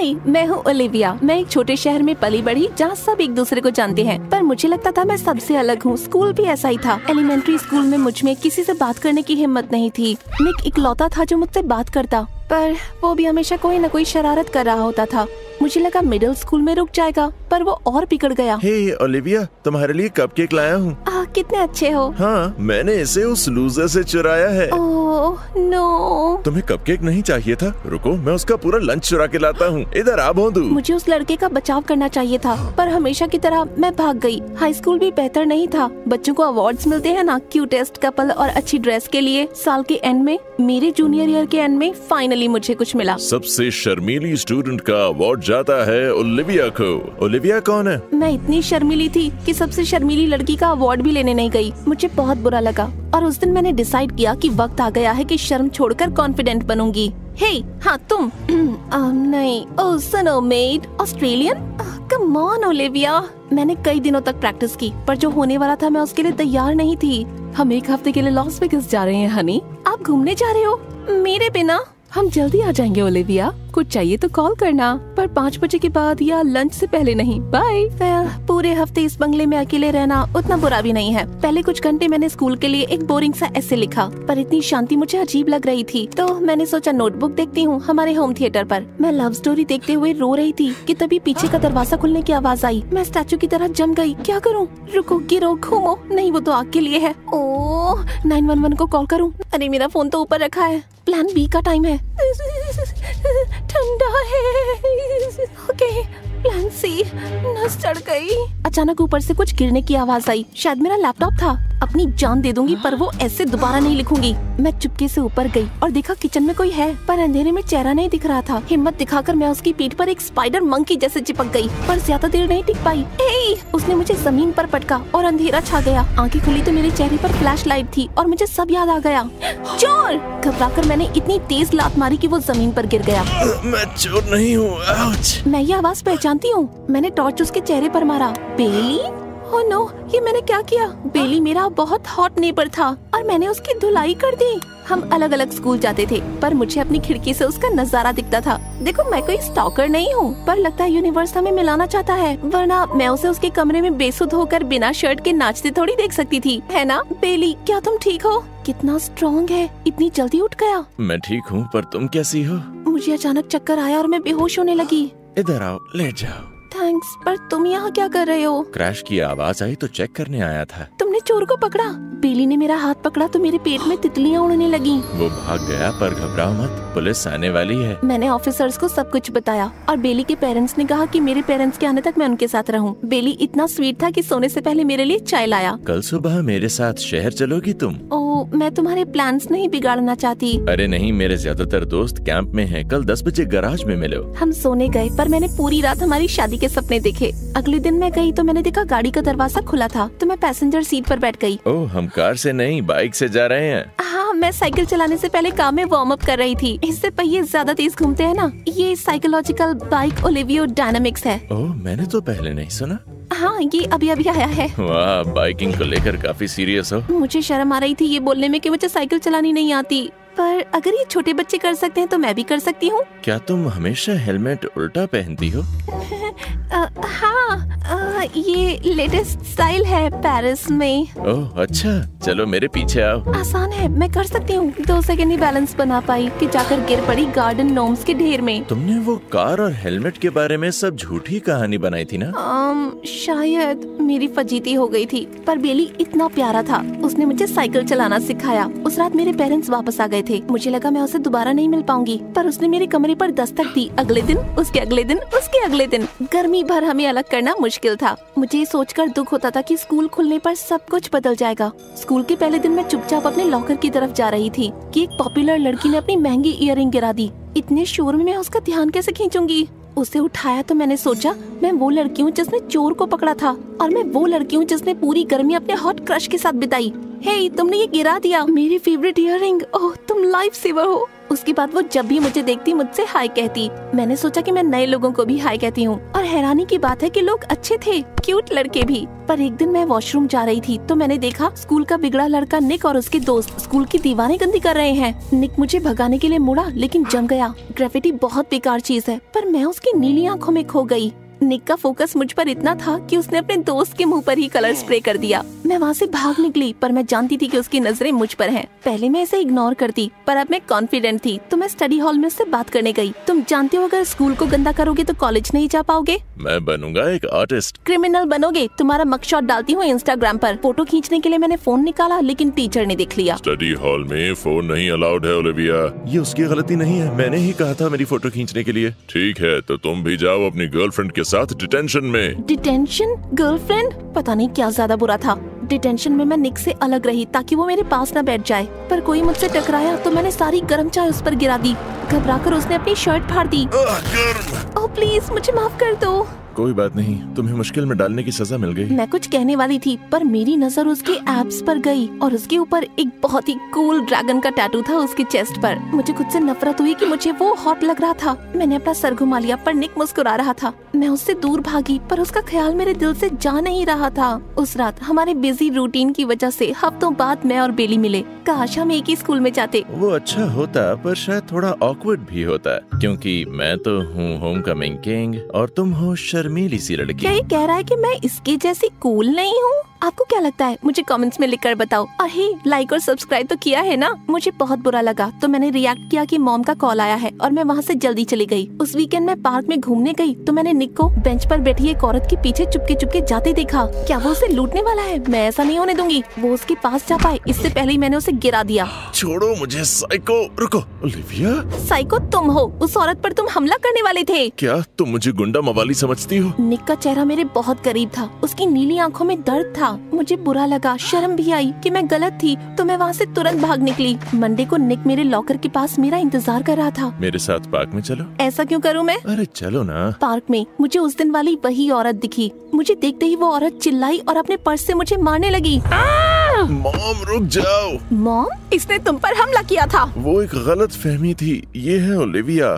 हाय, मैं हूँ ओलिविया। मैं एक छोटे शहर में पली बढ़ी जहाँ सब एक दूसरे को जानते हैं, पर मुझे लगता था मैं सबसे अलग हूँ। स्कूल भी ऐसा ही था। एलिमेंट्री स्कूल में मुझ में किसी से बात करने की हिम्मत नहीं थी। मैं इकलौता था जो मुझसे बात करता, पर वो भी हमेशा कोई न कोई शरारत कर रहा होता था। मुझे लगा मिडिल स्कूल में रुक जाएगा, पर वो और बिगड़ गया। हे ओलिविया, तुम्हारे लिए कपकेक लाया हूँ। कितने अच्छे हो। हाँ, मैंने इसे उस लूजर से चुराया है। Oh no. तुम्हें कपकेक नहीं चाहिए था? रुको, मैं उसका पूरा लंच चुरा के लाता हूँ। इधर आ भोंदू। मुझे उस लड़के का बचाव करना चाहिए था, पर हमेशा की तरह मैं भाग गई। हाई स्कूल भी बेहतर नहीं था। बच्चों को अवार्ड्स मिलते हैं ना, क्यूटेस्ट कपल और अच्छी ड्रेस के लिए। साल के एंड में, मेरे जूनियर ईयर के एंड में फाइनली मुझे कुछ मिला। सबसे शर्मीली स्टूडेंट का अवार्ड जाता है ओलिविया को। ओलिविया कौन है? मैं इतनी शर्मीली थी कि सबसे शर्मीली लड़की का अवार्ड भी लेने नहीं गई। मुझे बहुत बुरा लगा और उस दिन मैंने डिसाइड किया कि वक्त आ गया है कि शर्म छोड़कर कॉन्फिडेंट बनूंगी। हे, हाँ तुम। नहीं, ओह सुनो made, Australian. Come on Olivia. मैंने कई दिनों तक प्रैक्टिस की, पर जो होने वाला था मैं उसके लिए तैयार नहीं थी। हम एक हफ्ते के लिए लॉस वेगास जा रहे हैं हनी। आप घूमने जा रहे हो मेरे बिना? हम जल्दी आ जाएंगे ओलिविया। कुछ चाहिए तो कॉल करना, पर 5 बजे के बाद या लंच से पहले नहीं। बाय। पूरे हफ्ते इस बंगले में अकेले रहना उतना बुरा भी नहीं है। पहले कुछ घंटे मैंने स्कूल के लिए एक बोरिंग सा एसे लिखा, पर इतनी शांति मुझे अजीब लग रही थी, तो मैंने सोचा नोटबुक देखती हूँ हमारे होम थिएटर पर। मैं लव स्टोरी देखते हुए रो रही थी कि तभी पीछे का दरवाजा खुलने की आवाज आई। मैं स्टैचू की तरह जम गई। क्या करूँ? रुको, गिरो, घूमो। नहीं, वो तो आग के लिए है। ओह, 911 को कॉल करूँ? अरे मेरा फोन तो ऊपर रखा है। प्लान बी का टाइम है। ठंडा है। Okay, plan C. नस चढ़ गई। अचानक ऊपर से कुछ गिरने की आवाज आई। शायद मेरा लैपटॉप था। अपनी जान दे दूंगी, पर वो ऐसे दोबारा नहीं लिखूंगी। मैं चुपके से ऊपर गई और देखा किचन में कोई है, पर अंधेरे में चेहरा नहीं दिख रहा था। हिम्मत दिखाकर मैं उसकी पीठ पर एक स्पाइडर मंकी जैसे चिपक गई, पर ज्यादा देर नहीं टिक पाई। उसने मुझे जमीन पर पटका और अंधेरा छा गया। आंखें खुली तो मेरे चेहरे पर फ्लैश लाइट थी और मुझे सब याद आ गया। चोर! घबराकर मैंने इतनी तेज लात मारी कि वो जमीन पर गिर गया। मैं चोर नहीं हूँ। मैं ये आवाज पहचानती हूँ। मैंने टॉर्च उसके चेहरे पर मारा। बेली? ओह नो, ये मैंने क्या किया? बेली मेरा बहुत हॉट नेबर था और मैंने उसकी धुलाई कर दी। हम अलग अलग स्कूल जाते थे, पर मुझे अपनी खिड़की से उसका नजारा दिखता था। देखो, मैं कोई स्टॉकर नहीं हूँ, पर लगता है यूनिवर्स हमें मिलाना चाहता है, वरना मैं उसे उसके कमरे में बेसुध होकर बिना शर्ट के नाचते थोड़ी देख सकती थी, है ना? बेली, क्या तुम ठीक हो? कितना स्ट्रॉन्ग है, इतनी जल्दी उठ गया। मैं ठीक हूँ, पर तुम कैसी हो? मुझे अचानक चक्कर आया और मैं बेहोश होने लगी। इधर आओ, लेट जाओ। थैंक्स, पर तुम यहाँ क्या कर रहे हो? क्रैश की आवाज आई तो चेक करने आया था। तुमने चोर को पकड़ा? बेली ने मेरा हाथ पकड़ा तो मेरे पेट में तितलियां उड़ने लगी। वो भाग गया, पर घबराओ मत, पुलिस आने वाली है। मैंने ऑफिसर्स को सब कुछ बताया और बेली के पेरेंट्स ने कहा कि मेरे पेरेंट्स के आने तक मैं उनके साथ रहूं। बेली इतना स्वीट था कि सोने से पहले मेरे लिए चाय लाया। कल सुबह मेरे साथ शहर चलोगी तुम? ओह, मैं तुम्हारे प्लान्स नहीं बिगाड़ना चाहती। अरे नहीं, मेरे ज्यादातर दोस्त कैंप में हैं। कल 10 बजे गैराज में मिलो। हम सोने गए, पर मैंने पूरी रात हमारी शादी के सपने देखे। अगले दिन मैं गई तो मैंने देखा गाड़ी का दरवाजा खुला था, तो मैं पैसेंजर सीट पर बैठ गई। ओह, हम कार से नहीं बाइक से जा रहे हैं। हाँ, मैं साइकिल चलाने से पहले कार में वार्म अप कर रही थी। इससे पहिए ज्यादा तेज घूमते हैं ना। ये साइकोलॉजिकल बाइक ओलिवियो डायनामिक्स है। ओह, मैंने तो पहले नहीं सुना। हाँ, ये अभी अभी आया है। वाह, बाइकिंग को लेकर काफी सीरियस हो। मुझे शर्म आ रही थी ये बोलने में कि मुझे साइकिल चलानी नहीं आती, पर अगर ये छोटे बच्चे कर सकते हैं तो मैं भी कर सकती हूँ। क्या तुम हमेशा हेलमेट उल्टा पहनती हो? हाँ, ये लेटेस्ट स्टाइल है पेरिस में। ओह अच्छा, चलो मेरे पीछे आओ। आसान है, मैं कर सकती हूँ। 2 सेकंड ही बैलेंस बना पाई कि जाकर गिर पड़ी गार्डन नोम्स के ढेर में। तुमने वो कार और हेलमेट के बारे में सब झूठी कहानी बनाई थी ना? शायद मेरी फजीती हो गई थी, पर बेली इतना प्यारा था, उसने मुझे साइकिल चलाना सिखाया। उस रात मेरे पेरेंट्स वापस आ गए थे। मुझे लगा मैं उसे दोबारा नहीं मिल पाऊंगी, पर उसने मेरे कमरे पर दस्तक दी। अगले दिन, उसके अगले दिन, उसके अगले दिन, गर्मी भर हमें अलग करना मुश्किल था। मुझे सोचकर दुख होता था कि स्कूल खुलने पर सब कुछ बदल जाएगा। स्कूल के पहले दिन मैं चुपचाप अपने लॉकर की तरफ जा रही थी कि एक पॉपुलर लड़की ने अपनी महंगी इयररिंग गिरा दी। इतने शोर में मैं उसका ध्यान कैसे खींचूंगी? उसे उठाया तो मैंने सोचा, मैं वो लड़की हूँ जिसने चोर को पकड़ा था, और मैं वो लड़की हूँ जिसने पूरी गर्मी अपने हॉट क्रश के साथ बिताई। हे तुमने ये गिरा दिया, मेरी फेवरेट इयररिंग। ओह तुम लाइफ सेवर हो। उसके बाद वो जब भी मुझे देखती मुझसे हाय कहती। मैंने सोचा कि मैं नए लोगों को भी हाय कहती हूँ, और हैरानी की बात है कि लोग अच्छे थे, क्यूट लड़के भी। पर एक दिन मैं वॉशरूम जा रही थी तो मैंने देखा स्कूल का बिगड़ा लड़का निक और उसके दोस्त स्कूल की दीवारें गंदी कर रहे हैं। निक मुझे भगाने के लिए मुड़ा लेकिन जम गया। ग्रेफिटी बहुत बेकार चीज है, पर मैं उसकी नीली आंखों में खो गई। निक का फोकस मुझ पर इतना था कि उसने अपने दोस्त के मुंह पर ही कलर स्प्रे कर दिया। मैं वहाँ से भाग निकली, पर मैं जानती थी कि उसकी नजरें मुझ पर हैं। पहले मैं इसे इग्नोर करती, पर अब मैं कॉन्फिडेंट थी तो मैं स्टडी हॉल में उससे बात करने गई। तुम जानते हो अगर स्कूल को गंदा करोगे तो कॉलेज नहीं जा पाओगे। मैं बनूंगा एक आर्टिस्ट। क्रिमिनल बनोगे। तुम्हारा मगशॉट डालती हूँ इंस्टाग्राम पर। फोटो खींचने के लिए मैंने फोन निकाला लेकिन टीचर ने देख लिया। स्टडी हॉल में फोन नहीं अलाउड है ओलिविया। ये उसकी गलती नहीं है, मैंने ही कहा था मेरी फोटो खींचने के लिए। ठीक है तो तुम भी जाओ अपनी गर्लफ्रेंड के साथ डिटेंशन में। डिटेंशन? गर्लफ्रेंड? पता नहीं क्या ज्यादा बुरा था। डिटेंशन में मैं निक से अलग रही ताकि वो मेरे पास न बैठ जाए, पर कोई मुझसे टकराया तो मैंने सारी गर्म चाय उस पर गिरा दी। घबराकर उसने अपनी शर्ट फाड़ दी। ओह प्लीज मुझे माफ कर दो। कोई बात नहीं, तुम्हें मुश्किल में डालने की सजा मिल गई। मैं कुछ कहने वाली थी पर मेरी नजर उसके एब्स पर गई और उसके ऊपर एक बहुत ही कूल ड्रैगन का टैटू था उसके चेस्ट पर। मुझे खुद से नफरत हुई कि मुझे वो हॉट लग रहा था। मैंने अपना सर घुमा लिया पर निक मुस्कुरा रहा था। मैं उससे दूर भागी पर उसका ख्याल मेरे दिल से जा नहीं रहा था। उस रात हमारे बिजी रूटीन की वजह से हफ्तों बाद मैं और बेली मिले। काश हम एक ही स्कूल में जाते। वो अच्छा होता पर शायद थोड़ा ऑकवर्ड भी होता, क्योंकि मैं तो हूँ होम कमिंग किंग और तुम हो शर्मीली सी लड़की। क्या ये कह रहा है कि मैं इसके जैसी कूल नहीं हूँ? आपको क्या लगता है? मुझे कमेंट्स में लिखकर बताओ। और हे, लाइक और सब्सक्राइब तो किया है ना? मुझे बहुत बुरा लगा तो मैंने रिएक्ट किया कि मॉम का कॉल आया है और मैं वहाँ से जल्दी चली गई। उस वीकेंड मैं पार्क में घूमने गई तो मैंने निक को बेंच पर बैठी एक औरत के पीछे चुपके चुपके जाते देखा। क्या वो उसे लूटने वाला है? मैं ऐसा नहीं होने दूंगी। वो उसके पास जा पाए इससे पहले ही मैंने उसे गिरा दिया। छोड़ो मुझे साइको। रुको ओलिविया। साइको तुम हो। उस औरत पर तुम हमला करने वाले थे। क्या तुम मुझे गुंडा मवाली समझती हो? निक का चेहरा मेरे बहुत करीब था। उसकी नीली आंखों में दर्द था। मुझे बुरा लगा, शर्म भी आई कि मैं गलत थी तो मैं वहाँ से तुरंत भाग निकली। मंडे को निक मेरे लॉकर के पास मेरा इंतजार कर रहा था। मेरे साथ पार्क में चलो। ऐसा क्यों करूँ मैं? अरे चलो ना। पार्क में मुझे उस दिन वाली वही औरत दिखी। मुझे देखते ही वो औरत चिल्लाई और अपने पर्स से मुझे मारने लगी। मॉम रुक जाओ। मॉम? इसने तुम पर हमला किया था। वो एक गलत फहमी थी। ये है ओलिविया।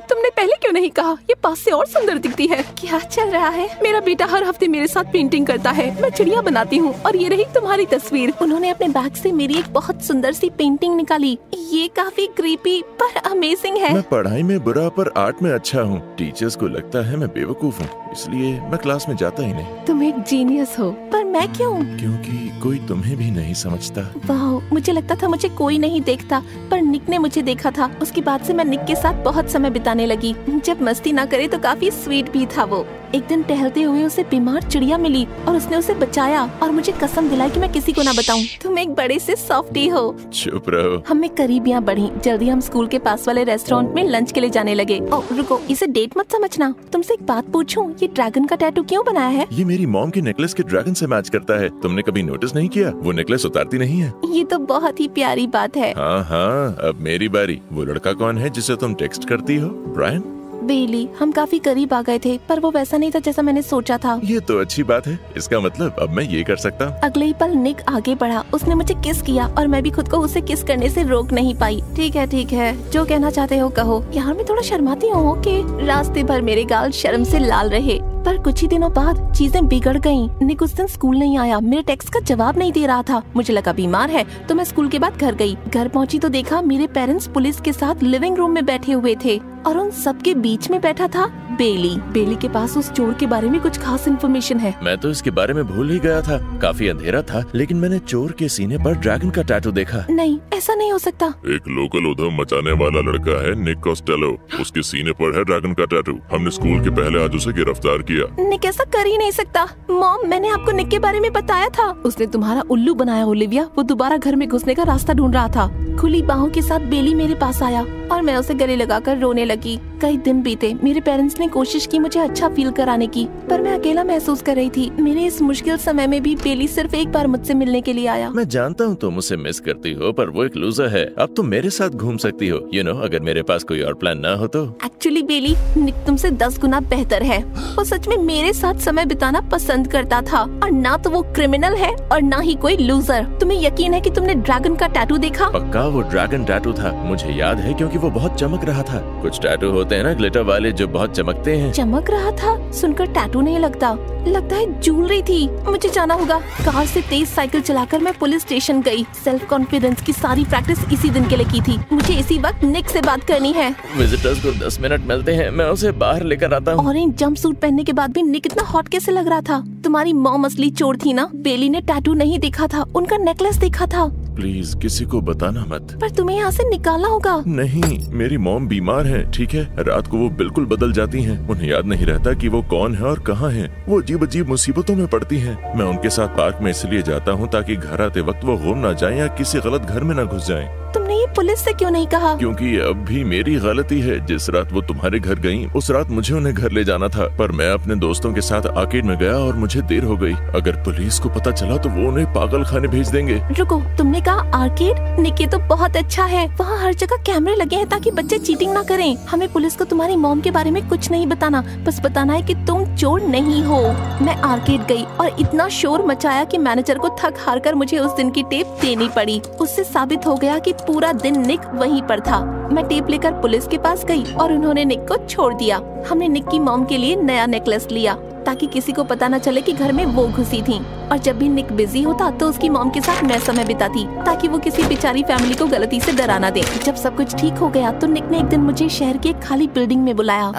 तुमने पहले क्यों नहीं कहा? ये पास से और सुंदर दिखती है। क्या चल रहा है? मेरा बेटा हर हफ्ते मेरे साथ पेंटिंग करता है। मैं चिड़िया बनाती हूँ और ये रही तुम्हारी तस्वीर। उन्होंने अपने बैग से मेरी एक बहुत सुंदर सी पेंटिंग निकाली। ये काफी क्रीपी पर अमेजिंग है। मैं पढ़ाई में बुरा पर आर्ट में अच्छा हूँ। टीचर्स को लगता है मैं बेवकूफ हूँ, इसलिए मैं क्लास में जाता ही नहीं। तुम एक जीनियस हो, पर मैं क्यों? क्योंकि कोई तुम्हें भी नहीं समझता। वाह, मुझे लगता था मुझे कोई नहीं देखता, पर निक ने मुझे देखा था। उसके बाद से मैं निक के साथ बहुत समय बिताने लगी। जब मस्ती ना करे तो काफी स्वीट भी था वो। एक दिन टहलते हुए उसे बीमार चिड़िया मिली और उसने उसे बचाया और मुझे कसम दिलाई कि मैं किसी को ना बताऊं। तुम एक बड़े से सॉफ्टी हो। चुप रहो। हमें करीबियां बढ़ी। जल्दी हम स्कूल के पास वाले रेस्टोरेंट में लंच के लिए जाने लगे। ओह रुको, इसे डेट मत समझना। तुमसे एक बात पूछूं, ये ड्रैगन का टैटू क्यों बनाया है? ये मेरी मॉम के नेकलेस के ड्रैगन से मैच करता है। तुमने कभी नोटिस नहीं किया? वो नेकलेस उतारती नहीं है। ये तो बहुत ही प्यारी बात है। हाँ हाँ, अब मेरी बारी। वो लड़का कौन है जिसे तुम टेक्स्ट करती हो? ब्रायन? बेली। हम काफी करीब आ गए थे पर वो वैसा नहीं था जैसा मैंने सोचा था। ये तो अच्छी बात है। इसका मतलब अब मैं ये कर सकता हूँ। अगले ही पल निक आगे बढ़ा। उसने मुझे किस किया और मैं भी खुद को उसे किस करने से रोक नहीं पाई। ठीक है, जो कहना चाहते हो कहो। यार मैं थोड़ा शर्माती हूँ कि रास्ते भर मेरे गाल शर्म से लाल रहे। पर कुछ ही दिनों बाद चीजें बिगड़ गयी। निक उस दिन स्कूल नहीं आया। मेरे टेक्स्ट का जवाब नहीं दे रहा था। मुझे लगा बीमार है तो मैं स्कूल के बाद घर गई। घर पहुंची तो देखा मेरे पेरेंट्स पुलिस के साथ लिविंग रूम में बैठे हुए थे और उन सबके बीच में बैठा था बेली। बेली के पास उस चोर के बारे में कुछ खास इन्फॉर्मेशन है। मैं तो इसके बारे में भूल ही गया था। काफी अंधेरा था लेकिन मैंने चोर के सीने पर ड्रैगन का टैटू देखा। नहीं, ऐसा नहीं हो सकता। एक लोकल उधम मचाने वाला लड़का है निक कॉस्टेलो। उसके सीने पर है ड्रैगन का टैटू। हमने स्कूल के पहले आज उसे गिरफ्तार किया। निक ऐसा कर ही नहीं सकता। मॉम, मैंने आपको निक के बारे में बताया था। उसने तुम्हारा उल्लू बनाया ओलिविया। वो दोबारा घर में घुसने का रास्ता ढूंढ रहा था। खुली बाहों के साथ बेली मेरे पास आया और मैं उसे गले लगाकर रोने लगी। कई दिन बीते, मेरे पेरेंट्स ने कोशिश की मुझे अच्छा फील कराने की, पर मैं अकेला महसूस कर रही थी। मेरे इस मुश्किल समय में भी बेली सिर्फ एक बार मुझसे मिलने के लिए आया। मैं जानता हूँ तुम उसे मिस करती हो, पर वो एक लूजर है। अब तुम मेरे साथ घूम सकती हो, अगर मेरे पास कोई और प्लान ना हो तो। एक्चुअली बेली, निक तुमसे 10 गुना बेहतर है। वो सच में मेरे साथ समय बिताना पसंद करता था, और ना तो वो क्रिमिनल है और ना ही कोई लूजर। तुम्हें यकीन है कि तुमने ड्रैगन का टैटू देखा? पक्का वो ड्रैगन टैटू था, मुझे याद है, क्योंकि वो बहुत चमक रहा था। कुछ टैटू होते हैं ना ग्लिटर वाले जो बहुत चमकते हैं। चमक रहा था? सुनकर टैटू नहीं लगता है ज्वेलरी थी। मुझे जाना होगा। कार से तेज साइकिल चलाकर मैं पुलिस स्टेशन गई। सेल्फ कॉन्फिडेंस की सारी प्रैक्टिस इसी दिन के लिए की थी। मुझे इसी वक्त निक से बात करनी है। विजिटर्स को 10 मिनट मिलते हैं, मैं उसे बाहर लेकर आता हूँ। ऑरेंज जंप सूट पहनने के बाद भी निक इतना हॉट कैसे लग रहा था? तुम्हारी मॉम असली चोर थी ना? बेली ने टैटू नहीं देखा था, उनका नेकलेस देखा था। प्लीज किसी को बताना मत। पर तुम्हें यहाँ से निकालना होगा। नहीं, मेरी मॉम बीमार है, ठीक है? रात को वो बिल्कुल बदल जाती हैं। उन्हें याद नहीं रहता कि वो कौन है और कहाँ है। वो अजीब अजीब मुसीबतों में पड़ती हैं। मैं उनके साथ पार्क में इसलिए जाता हूँ ताकि घर आते वक्त वो गुम ना जाए या किसी गलत घर में ना घुस जाए। तुमने ये पुलिस से क्यों नहीं कहा? क्योंकि अब भी मेरी गलती है। जिस रात वो तुम्हारे घर गयी, उस रात मुझे उन्हें घर ले जाना था, पर मैं अपने दोस्तों के साथ आर्केड में गया और मुझे देर हो गई। अगर पुलिस को पता चला तो वो उन्हें पागल खाने भेज देंगे। रुको, तुमने कहा आर्केड? निक, ये तो बहुत अच्छा है। वहाँ हर जगह कैमरे लगे हैं ताकि बच्चे चीटिंग ना करें। हमें पुलिस को तुम्हारी मॉम के बारे में कुछ नहीं बताना, बस बताना है कि तुम चोर नहीं हो। मैं आर्केड गई और इतना शोर मचाया कि मैनेजर को थक हार कर मुझे उस दिन की टेप देनी पड़ी। उससे साबित हो गया कि पूरा दिन निक वहीं पर था। मैं टेप लेकर पुलिस के पास गई और उन्होंने निक को छोड़ दिया। हमने निक की मॉम के लिए नया नेकलेस लिया ताकि किसी को पता न चले कि घर में वो घुसी थी। और जब भी निक बिजी होता तो उसकी मॉम के साथ मैं समय बिताती ताकि वो किसी बेचारी फैमिली को गलती से डरा ना दे। जब सब कुछ ठीक हो गया तो निक ने एक दिन मुझे शहर की एक खाली बिल्डिंग में बुलाया।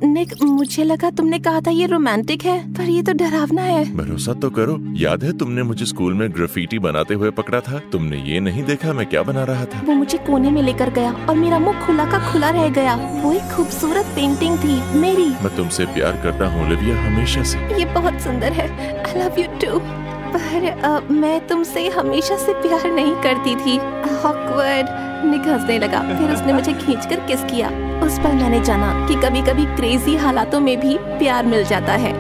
निक, मुझे लगा तुमने कहा था ये रोमांटिक है, पर ये तो डरावना है। भरोसा तो करो, याद है तुमने मुझे स्कूल में ग्राफिटी बनाते हुए पकड़ा था? तुमने ये नहीं देखा मैं क्या बना रहा था? वो मुझे कोने में लेकर गया और मेरा मुँह खुला का खुला रह गया। वो एक खूबसूरत पेंटिंग थी मेरी। मैं तुमसे प्यार करता हूँ ओलिविया, हमेशा से। ये बहुत सुंदर है। I love you too. पर मैं तुमसे हमेशा से प्यार नहीं करती थी। ऑकवर्ड। निक हंसने लगा, फिर उसने मुझे खींचकर किस किया। उस पर मैंने जाना कि कभी कभी क्रेजी हालातों में भी प्यार मिल जाता है।